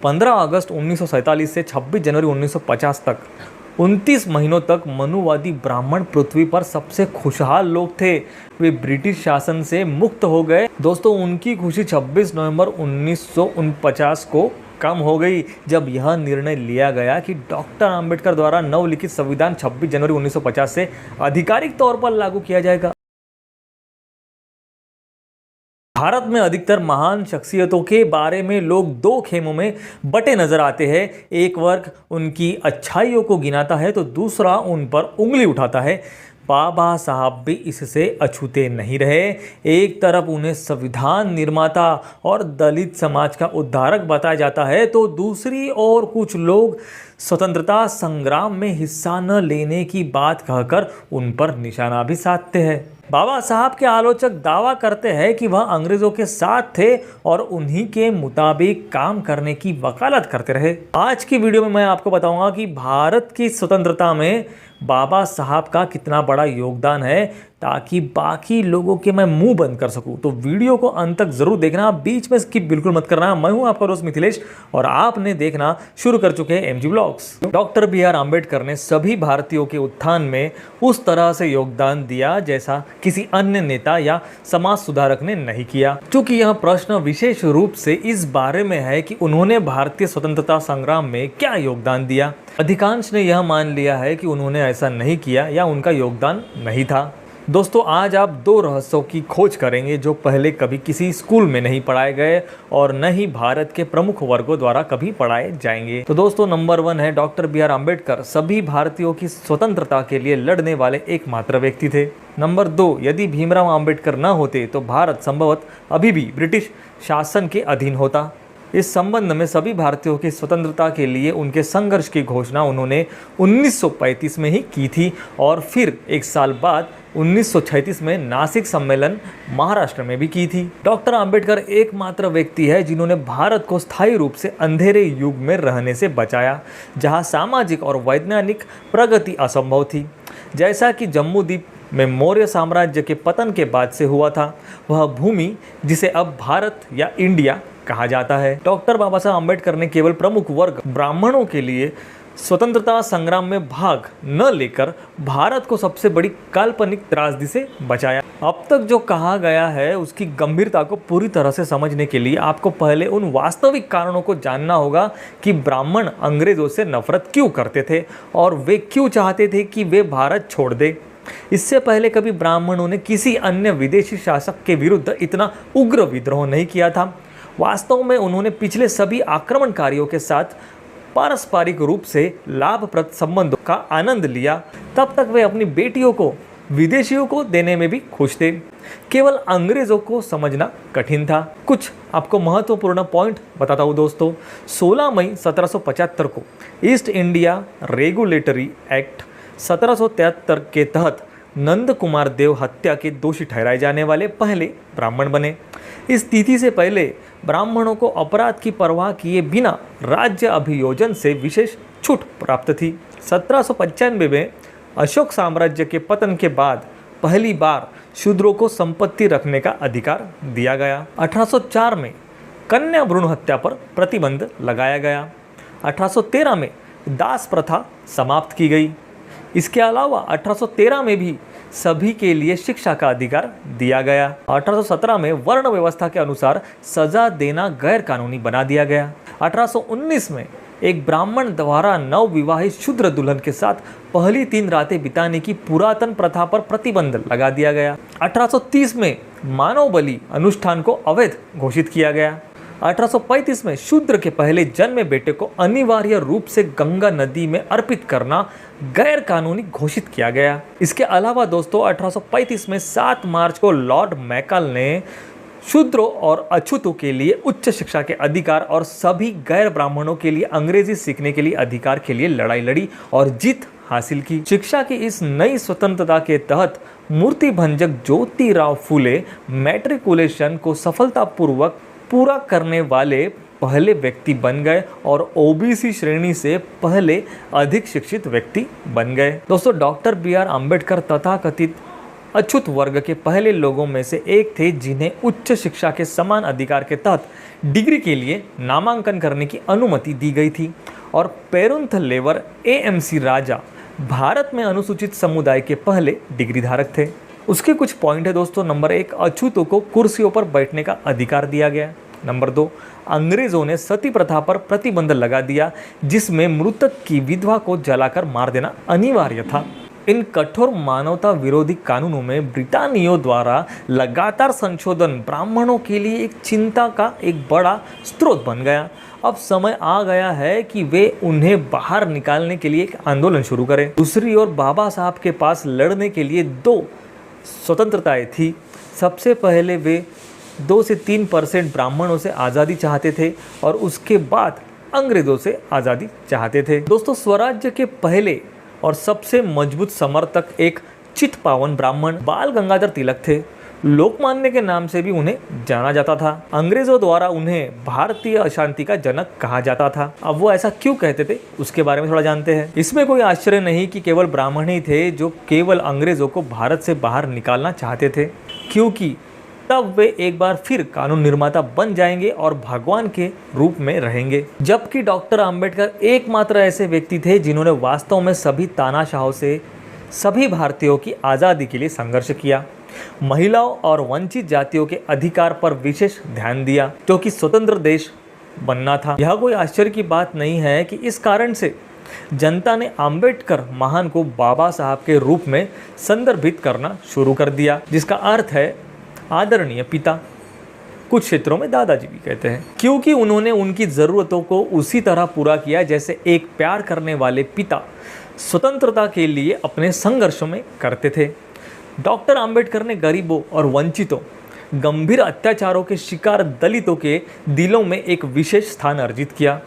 15 अगस्त 1947 से 26 जनवरी 1950 तक 29 महीनों तक मनुवादी ब्राह्मण पृथ्वी पर सबसे खुशहाल लोग थे। वे ब्रिटिश शासन से मुक्त हो गए। दोस्तों, उनकी खुशी 26 नवंबर 1949 को कम हो गई जब यह निर्णय लिया गया कि डॉक्टर अंबेडकर द्वारा नवलिखित संविधान 26 जनवरी 1950 से आधिकारिक तौर पर लागू किया जाएगा। भारत में अधिकतर महान शख्सियतों के बारे में लोग दो खेमों में बटे नजर आते हैं। एक वर्ग उनकी अच्छाइयों को गिनाता है तो दूसरा उन पर उंगली उठाता है। बाबा साहब भी इससे अछूते नहीं रहे। एक तरफ उन्हें संविधान निर्माता और दलित समाज का उद्धारक बताया जाता है तो दूसरी ओर कुछ लोग स्वतंत्रता संग्राम में हिस्सा न लेने की बात कहकर उन पर निशाना भी साधते हैं। बाबा साहब के आलोचक दावा करते हैं कि वह अंग्रेजों के साथ थे और उन्हीं के मुताबिक काम करने की वकालत करते रहे। आज की वीडियो में मैं आपको बताऊंगा कि भारत की स्वतंत्रता में बाबा साहब का कितना बड़ा योगदान है, ताकि बाकी लोगों के मैं मुंह बंद कर सकूं। तो वीडियो को अंत तक जरूर देखना, बीच में स्किप बिल्कुल मत करना। मैं हूं आपका दोस्त मिथिलेश और आपने देखना शुरू कर चुके हैं MG blogs. Doctor B R. Ambedkar ने सभी भारतीयों के उत्थान में उस तरह से योगदान दिया जैसा किसी अन्य नेता या समाज सुधारक ने नहीं किया। क्योंकि यह प्रश्न विशेष रूप से इस बारे में है कि उन्होंने भारतीय स्वतंत्रता संग्राम में क्या योगदान दिया। अधिकांश ने यह मान लिया है कि उन्होंने ऐसा नहीं किया या उनका योगदान नहीं था। दोस्तों, आज आप दो रहस्यों की खोज करेंगे जो पहले कभी किसी स्कूल में नहीं पढ़ाए गए और न ही भारत के प्रमुख वर्गों द्वारा कभी पढ़ाए जाएंगे। तो दोस्तों, नंबर 1 है डॉक्टर बी.आर. अम्बेडकर सभी भारतीयों की स्वतंत्रता के लिए लड़ने वाले एकमात्र व्यक्ति थे। नंबर 2, यदि भीमराव अम्बेडकर न होते तो भारत संभवतः अभी भी ब्रिटिश शासन के अधीन होता। इस संबंध में सभी भारतीयों की स्वतंत्रता के लिए उनके संघर्ष की घोषणा उन्होंने 1935 में ही की थी और फिर एक साल बाद 1936 में नासिक सम्मेलन महाराष्ट्र में भी की थी। डॉक्टर अंबेडकर एकमात्र व्यक्ति है जिन्होंने भारत को स्थायी रूप से अंधेरे युग में रहने से बचाया, जहां सामाजिक और वैज्ञानिक प्रगति असंभव थी। जैसा कि जम्मू द्वीप में मौर्य साम्राज्य के पतन के बाद से हुआ था, वह भूमि जिसे अब भारत या इंडिया कहा जाता है। डॉक्टर बाबा साहब अम्बेडकर ने केवल प्रमुख वर्ग ब्राह्मणों के लिए स्वतंत्रता संग्राम में भाग न लेकर भारत को सबसे बड़ी काल्पनिक त्रासदी से बचाया। अब तक जो कहा गया है उसकी गंभीरता को पूरी तरह से समझने के लिए आपको पहले उन वास्तविक कारणों को जानना होगा कि ब्राह्मण अंग्रेजों से नफरत क्यों करते थे और वे क्यों चाहते थे कि वे भारत छोड़ दे। इससे पहले कभी ब्राह्मणों ने किसी अन्य विदेशी शासक के विरुद्ध इतना उग्र विद्रोह नहीं किया था। वास्तव में उन्होंने पिछले सभी आक्रमणकारियों के साथ पारस्परिक रूप से लाभप्रद संबंधों का आनंद लिया। तब तक वे अपनी बेटियों को विदेशियों को देने में भी खुश थे। केवल अंग्रेजों को समझना कठिन था। कुछ आपको महत्वपूर्ण पॉइंट बताता हूँ दोस्तों। 16 मई 1775 को ईस्ट इंडिया रेगुलेटरी एक्ट 1773 के तहत नंद कुमार देव हत्या के दोषी ठहराए जाने वाले पहले ब्राह्मण बने। इस तिथि से पहले ब्राह्मणों को अपराध की परवाह किए बिना राज्य अभियोजन से विशेष छूट प्राप्त थी। 1795 में अशोक साम्राज्य के पतन के बाद पहली बार शूद्रों को संपत्ति रखने का अधिकार दिया गया। 1804 में कन्या भ्रूण हत्या पर प्रतिबंध लगाया गया। 1813 में दास प्रथा समाप्त की गई। इसके अलावा 1813 में भी सभी के लिए शिक्षा का अधिकार दिया गया। 1817 में वर्ण व्यवस्था के अनुसार सजा देना गैर कानूनी बना दिया गया। 1819 में एक ब्राह्मण द्वारा नवविवाहित शूद्र दुल्हन के साथ पहली 3 रातें बिताने की पुरातन प्रथा पर प्रतिबंध लगा दिया गया। 1830 में मानव बलि अनुष्ठान को अवैध घोषित किया गया। 1835 में शूद्र के पहले जन्मे बेटे को अनिवार्य रूप से गंगा नदी में अर्पित करना गैर कानूनी घोषित किया गया। इसके अलावा दोस्तों 1835 में 7 मार्च को लॉर्ड मैकाल ने शूद्रों और अछूतों के लिए उच्च शिक्षा के अधिकार और सभी गैर ब्राह्मणों के लिए अंग्रेजी सीखने के लिए अधिकार के लिए लड़ाई लड़ी और जीत हासिल की। शिक्षा की इस नई स्वतंत्रता के तहत मूर्ति भंजक ज्योतिराव फूले मैट्रिकुलेशन को सफलतापूर्वक पूरा करने वाले पहले व्यक्ति बन गए और ओबीसी श्रेणी से पहले अधिक शिक्षित व्यक्ति बन गए। दोस्तों, डॉक्टर बी.आर. अम्बेडकर तथाकथित अछूत वर्ग के पहले लोगों में से एक थे जिन्हें उच्च शिक्षा के समान अधिकार के तहत डिग्री के लिए नामांकन करने की अनुमति दी गई थी। और पेरुंथलेवर एएमसी राजा भारत में अनुसूचित समुदाय के पहले डिग्री धारक थे। उसके कुछ पॉइंट है दोस्तों। नंबर 1, अछूतों को कुर्सियों पर बैठने का अधिकार दिया गया। नंबर 2, अंग्रेजों ने सती प्रथा पर प्रतिबंध लगा दिया, जिसमें मृतक की विधवा को जलाकर मार देना अनिवार्य था। इन कठोर मानवता विरोधी कानूनों में ब्रिटानियों द्वारा लगातार संशोधन ब्राह्मणों के लिए एक चिंता का एक बड़ा स्रोत बन गया। अब समय आ गया है कि वे उन्हें बाहर निकालने के लिए एक आंदोलन शुरू करें। दूसरी ओर बाबा साहब के पास लड़ने के लिए 2 स्वतंत्रताएं थी। सबसे पहले वे 2 से 3% ब्राह्मणों से आज़ादी चाहते थे और उसके बाद अंग्रेजों से आज़ादी चाहते थे। दोस्तों, स्वराज्य के पहले और सबसे मजबूत समर्थक एक चितपावन ब्राह्मण बाल गंगाधर तिलक थे। लोकमान्य के नाम से भी उन्हें जाना जाता था। अंग्रेजों द्वारा उन्हें भारतीय अशांति का जनक कहा जाता था। अब वो ऐसा क्यों कहते थे, उसके बारे में थोड़ा जानते हैं। इसमें कोई आश्चर्य नहीं कि केवल ब्राह्मण ही थे जो केवल अंग्रेजों को भारत से बाहर निकालना चाहते थे, क्योंकि तब वे एक बार फिर कानून निर्माता बन जाएंगे और भगवान के रूप में रहेंगे। जबकि डॉक्टर अंबेडकर एकमात्र ऐसे व्यक्ति थे जिन्होंने वास्तव में सभी तानाशाहों से सभी भारतीयों की आज़ादी के लिए संघर्ष किया। महिलाओं और वंचित जातियों के अधिकार पर विशेष ध्यान दिया, क्योंकि स्वतंत्र देश बनना था। यह कोई आश्चर्य की बात नहीं है कि इस कारण से जनता ने अंबेडकर महान को बाबा साहब के रूप में संदर्भित करना शुरू कर दिया, जिसका अर्थ है आदरणीय पिता। कुछ क्षेत्रों में दादाजी भी कहते हैं, क्योंकि उन्होंने उनकी ज़रूरतों को उसी तरह पूरा किया जैसे एक प्यार करने वाले पिता स्वतंत्रता के लिए अपने संघर्षों में करते थे। डॉक्टर अंबेडकर ने गरीबों और वंचितों, गंभीर अत्याचारों के शिकार दलितों के दिलों में एक विशेष स्थान अर्जित किया।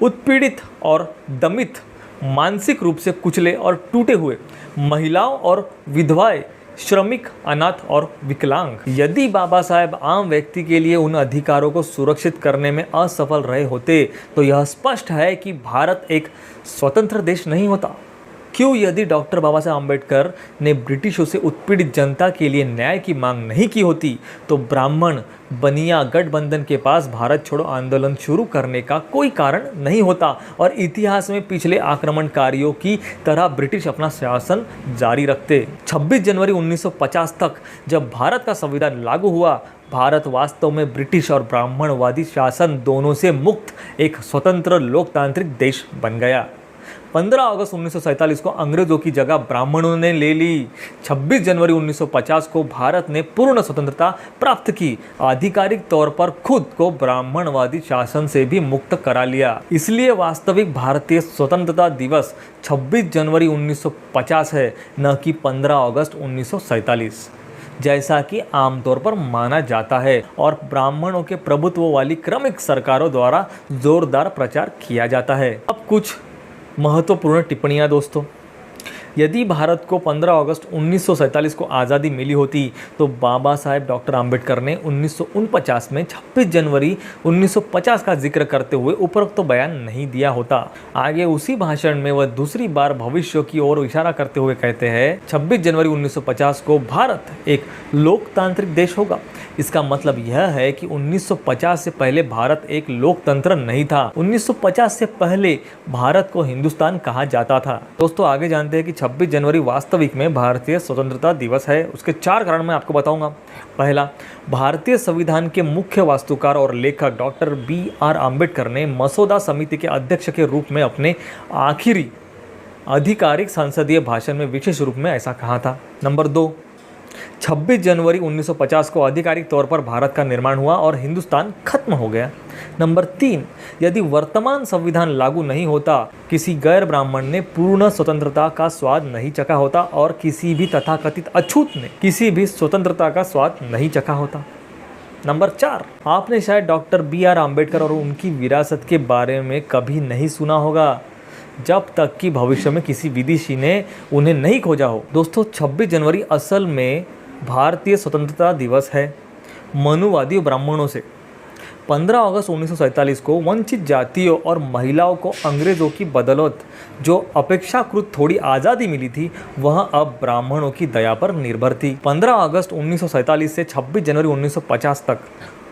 उत्पीड़ित और दमित, मानसिक रूप से कुचले और टूटे हुए महिलाओं और विधवाएं, श्रमिक, अनाथ और विकलांग। यदि बाबा साहेब आम व्यक्ति के लिए उन अधिकारों को सुरक्षित करने में असफल रहे होते तो यह स्पष्ट है कि भारत एक स्वतंत्र देश नहीं होता। क्यों? यदि डॉक्टर बाबा साहब अम्बेडकर ने ब्रिटिशों से उत्पीड़ित जनता के लिए न्याय की मांग नहीं की होती तो ब्राह्मण बनिया गठबंधन के पास भारत छोड़ो आंदोलन शुरू करने का कोई कारण नहीं होता और इतिहास में पिछले आक्रमणकारियों की तरह ब्रिटिश अपना शासन जारी रखते। 26 जनवरी 1950 तक जब भारत का संविधान लागू हुआ, भारत वास्तव में ब्रिटिश और ब्राह्मणवादी शासन दोनों से मुक्त एक स्वतंत्र लोकतांत्रिक देश बन गया। 15 अगस्त 1947 को अंग्रेजों की जगह ब्राह्मणों ने ले ली। 26 जनवरी 1950 को भारत ने पूर्ण स्वतंत्रता प्राप्त की। आधिकारिक तौर पर खुद को ब्राह्मणवादी शासन से भी मुक्त करा लिया। इसलिए वास्तविक भारतीय स्वतंत्रता दिवस 26 जनवरी 1950 है, न कि 15 अगस्त 1947 जैसा कि आमतौर पर माना जाता है और ब्राह्मणों के प्रभुत्व वाली क्रमिक सरकारों द्वारा जोरदार प्रचार किया जाता है। अब कुछ महत्वपूर्ण टिप्पणियां दोस्तों। यदि भारत को 15 अगस्त 1947 को आज़ादी मिली होती तो बाबा साहेब डॉक्टर अंबेडकर ने 1949 में 26 जनवरी 1950 का जिक्र करते हुए उपरोक्त तो बयान नहीं दिया होता। आगे उसी भाषण में वह दूसरी बार भविष्य की ओर इशारा करते हुए कहते हैं 26 जनवरी 1950 को भारत एक लोकतांत्रिक देश होगा। इसका मतलब यह है कि 1950 से पहले भारत एक लोकतंत्र नहीं था। 1950 से पहले भारत को हिंदुस्तान कहा जाता था। दोस्तों आगे जानते हैं कि 26 जनवरी वास्तविक में भारतीय स्वतंत्रता दिवस है। उसके 4 कारण मैं आपको बताऊंगा। पहला, भारतीय संविधान के मुख्य वास्तुकार और लेखक डॉक्टर BR अम्बेडकर ने मसौदा समिति के अध्यक्ष के रूप में अपने आखिरी आधिकारिक संसदीय भाषण में विशेष रूप में ऐसा कहा था। नंबर 2, 26 जनवरी 1950 को आधिकारिक तौर पर भारत का निर्माण हुआ और हिंदुस्तान खत्म हो गया। नंबर 3, यदि वर्तमान संविधान लागू नहीं होता, किसी गैर ब्राह्मण ने पूर्ण स्वतंत्रता का स्वाद नहीं चखा होता और किसी भी तथाकथित अछूत ने किसी भी स्वतंत्रता का स्वाद नहीं चखा होता। नंबर 4, आपने शायद डॉक्टर BR अम्बेडकर और उनकी विरासत के बारे में कभी नहीं सुना होगा जब तक कि भविष्य में किसी विदेशी ने उन्हें नहीं खोजा हो। दोस्तों 26 जनवरी असल में भारतीय स्वतंत्रता दिवस है। मनुवादी ब्राह्मणों से 15 अगस्त 1947 को वंचित जातियों और महिलाओं को अंग्रेज़ों की बदौलत जो अपेक्षाकृत थोड़ी आज़ादी मिली थी वह अब ब्राह्मणों की दया पर निर्भर थी। 15 अगस्त 1947 से 26 जनवरी 1950 तक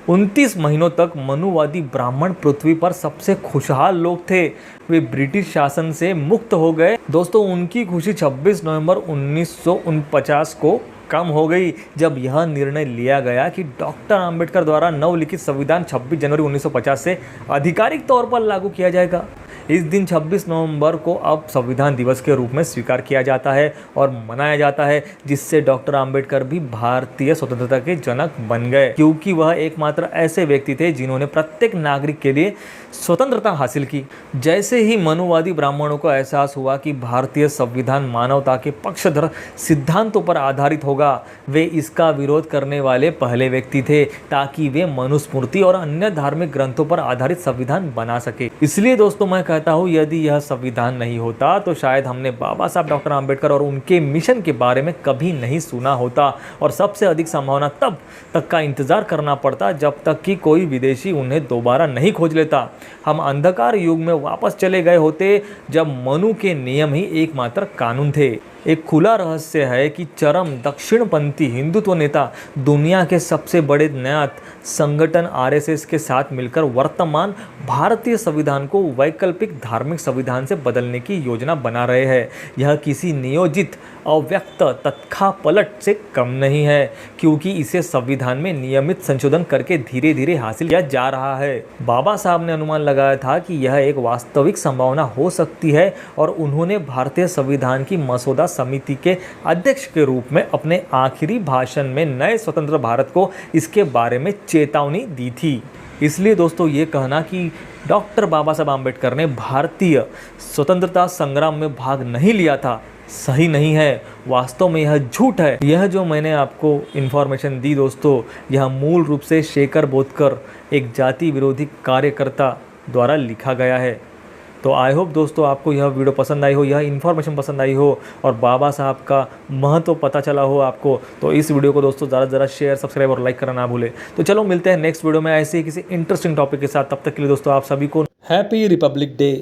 29 महीनों तक मनुवादी ब्राह्मण पृथ्वी पर सबसे खुशहाल लोग थे। वे ब्रिटिश शासन से मुक्त हो गए। दोस्तों, उनकी खुशी 26 नवंबर 1949 को कम हो गई जब यह निर्णय लिया गया कि डॉक्टर अंबेडकर द्वारा नवलिखित संविधान 26 जनवरी 1950 से आधिकारिक तौर पर लागू किया जाएगा। इस दिन 26 नवंबर को अब संविधान दिवस के रूप में स्वीकार किया जाता है और मनाया जाता है, जिससे डॉक्टर अंबेडकर भी भारतीय स्वतंत्रता के जनक बन गए, क्योंकि वह एकमात्र ऐसे व्यक्ति थे जिन्होंने प्रत्येक नागरिक के लिए स्वतंत्रता हासिल की। जैसे ही मनुवादी ब्राह्मणों को एहसास हुआ कि भारतीय संविधान मानवता के पक्षधर सिद्धांतों पर आधारित होगा, वे इसका विरोध करने वाले पहले व्यक्ति थे ताकि वे मनुस्मृति और अन्य धार्मिक ग्रंथों पर आधारित संविधान बना सके। इसलिए दोस्तों, मैं कहता हूँ यदि यह संविधान नहीं होता तो शायद हमने बाबा साहब डॉक्टर अंबेडकर और उनके मिशन के बारे में कभी नहीं सुना होता और सबसे अधिक संभावना तब तक का इंतजार करना पड़ता जब तक कि कोई विदेशी उन्हें दोबारा नहीं खोज लेता। हम अंधकार युग में वापस चले गए होते जब मनु के नियम ही एकमात्र कानून थे। एक खुला रहस्य है कि चरम दक्षिणपंथी हिंदुत्व नेता दुनिया के सबसे बड़े न्यात संगठन आरएसएस के साथ मिलकर वर्तमान भारतीय संविधान को वैकल्पिक धार्मिक संविधान से बदलने की योजना बना रहे हैं। यह किसी नियोजित अव्यक्त तत्कापलट से कम नहीं है, क्योंकि इसे संविधान में नियमित संशोधन करके धीरे धीरे हासिल किया जा रहा है। बाबा साहब ने अनुमान लगाया था कि यह एक वास्तविक संभावना हो सकती है और उन्होंने भारतीय संविधान की मसौदा समिति के अध्यक्ष के रूप में अपने आखिरी भाषण में नए स्वतंत्र भारत को इसके बारे में चेतावनी दी थी। इसलिए दोस्तों, ये कहना कि डॉक्टर बाबा साहब आम्बेडकर ने भारतीय स्वतंत्रता संग्राम में भाग नहीं लिया था, सही नहीं है। वास्तव में यह झूठ है। यह जो मैंने आपको इन्फॉर्मेशन दी दोस्तों, यह मूल रूप से शेखर बोधकर, एक जाति विरोधी कार्यकर्ता द्वारा लिखा गया है। तो आई होप दोस्तों आपको यह वीडियो पसंद आई हो, यह इन्फॉर्मेशन पसंद आई हो और बाबा साहब का महत्व पता चला हो आपको। तो इस वीडियो को दोस्तों ज़्यादा से ज़्यादा शेयर, सब्सक्राइब और लाइक करना ना भूलें। तो चलो मिलते हैं नेक्स्ट वीडियो में ऐसे ही किसी इंटरेस्टिंग टॉपिक के साथ। तब तक के लिए दोस्तों आप सभी को हैप्पी रिपब्लिक डे।